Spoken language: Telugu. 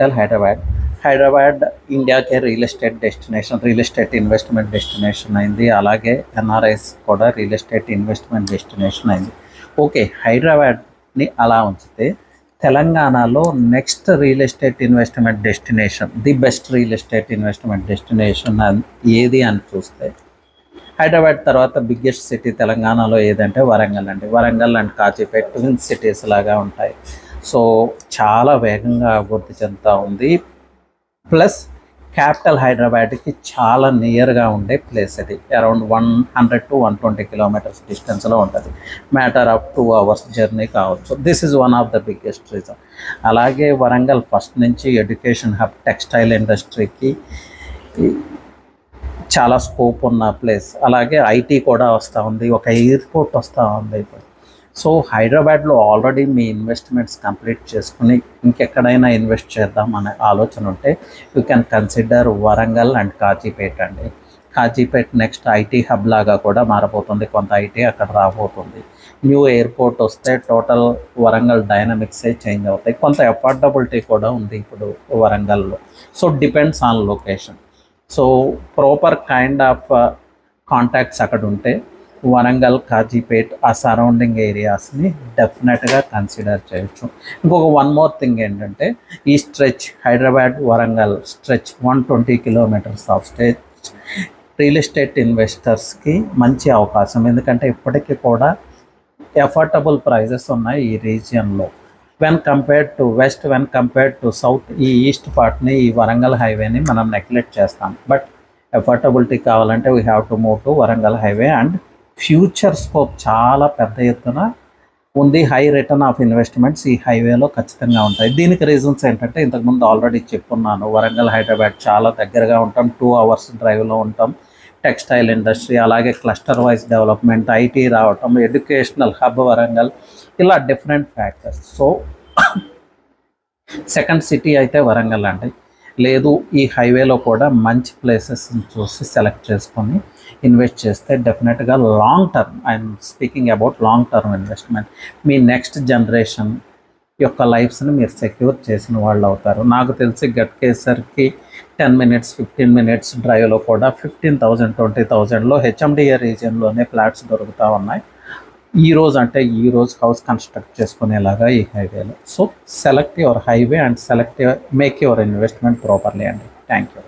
హైదరాబాద్ హైదరాబాద్ ఇండియాకే real estate destination, real estate investment destination అయింది. అలాగే ఎన్ఆర్ఐస్ కూడా రియల్ ఎస్టేట్ ఇన్వెస్ట్మెంట్ డెస్టినేషన్ అయింది. ఓకే, హైదరాబాద్ని అలా ఉంచితే తెలంగాణలో next real estate investment destination, the best real estate investment destination ఏది అని చూస్తే హైదరాబాద్ తర్వాత బిగ్గెస్ట్ సిటీ తెలంగాణలో ఏదంటే వరంగల్ అండి. Warangal and Kazipet twin cities లాగా ఉంటాయి. సో చాలా వేగంగా అభివృద్ధి చెందుతూ ఉంది. ప్లస్ క్యాపిటల్ హైదరాబాద్కి చాలా నియర్గా ఉండే ప్లేస్ ఇది. అరౌండ్ 100 to 120 కిలోమీటర్స్ డిస్టెన్స్లో ఉంటుంది. మ్యాటర్ ఆఫ్ 2 hours జర్నీ కావచ్చు. This is one of the biggest reason. అలాగే వరంగల్ ఫస్ట్ నుంచి ఎడ్యుకేషన్ హబ్, టెక్స్టైల్ ఇండస్ట్రీకి చాలా స్కోప్ ఉన్న ప్లేస్. అలాగే ఐటీ కూడా వస్తూ ఉంది, ఒక ఎయిర్పోర్ట్ వస్తూ ఉంది. సో హైదరాబాద్లో ఆల్రెడీ మీ ఇన్వెస్ట్మెంట్స్ కంప్లీట్ చేసుకుని ఇంకెక్కడైనా ఇన్వెస్ట్ చేద్దాం అనే ఆలోచన ఉంటే you can consider Warangal and Kazipet అండి. కాజీపేట నెక్స్ట్ ఐటీ హబ్ లాగా కూడా మారబోతుంది. కొంత ఐటీ అక్కడ రాబోతుంది. న్యూ ఎయిర్పోర్ట్ వస్తే టోటల్ వరంగల్ డైనమిక్సే చేంజ్ అవుతాయి. కొంత అఫోర్డబిలిటీ కూడా ఉంది ఇప్పుడు వరంగల్లో. So depends on location. So proper kind of contacts అక్కడ ఉంటే వరంగల్, కాజీపేట్ ఆ సరౌండింగ్ ఏరియాస్ని డెఫినెట్గా కన్సిడర్ చేయొచ్చు. ఇంకొక వన్ మోర్ థింగ్ ఏంటంటే ఈ stretch Hyderabad Warangal stretch 120 kilometres of stretch real estate ఇన్వెస్టర్స్కి మంచి అవకాశం. ఎందుకంటే ఇప్పటికీ కూడా అఫోర్డబుల్ ప్రైజెస్ ఉన్నాయి ఈ రీజియన్లో. When compared to west, when compared to south, ఈ ఈస్ట్ పార్ట్ని, ఈ వరంగల్ హైవేని మనం నెగ్లెక్ట్ చేస్తాం. బట్ అఫోర్డబిలిటీ కావాలంటే we have to move to Warangal highway. And future scope చాలా పెద్ద ఎత్తున ఉంది. హై రిటర్న్ ఆఫ్ ఇన్వెస్ట్మెంట్స్ ఈ హైవేలో ఖచ్చితంగా ఉంటాయి. దీనికి రీజన్స్ ఏంటంటే ఇంతకుముందు ఆల్రెడీ చెప్పున్నాను. వరంగల్ హైదరాబాద్ చాలా దగ్గరగా ఉంటాం, 2 hours డ్రైవ్లో ఉంటాం. టెక్స్టైల్ ఇండస్ట్రీ, అలాగే క్లస్టర్ వైజ్ డెవలప్మెంట్, ఐటీ రావటం, ఎడ్యుకేషనల్ హబ్ వరంగల్, ఇలా different factors. So second city అయితే వరంగల్ అండి. లేదు ఈ హైవేలో కూడా మంచి ప్లేసెస్ని చూసి సెలెక్ట్ చేసుకొని ఇన్వెస్ట్ చేస్తే డెఫినెట్గా long term, I'm speaking about long term investment, me next generation యొక్క లైఫ్స్ని మీరు సెక్యూర్ చేసిన వాళ్ళు అవుతారు. నాకు తెలిసి గట్కేసర్కి 10 minutes 15 minutes డ్రైవ్లో కూడా 15,000 20,000లో హెచ్ఎండిఏ రీజియన్లోనే ఫ్లాట్స్ దొరుకుతూ ఉన్నాయి. ఈరోజు హౌస్ కన్స్ట్రక్ట్ చేసుకునేలాగా ఈ హైవేలో. So select your highway and make your investment properly అండి. Thank you.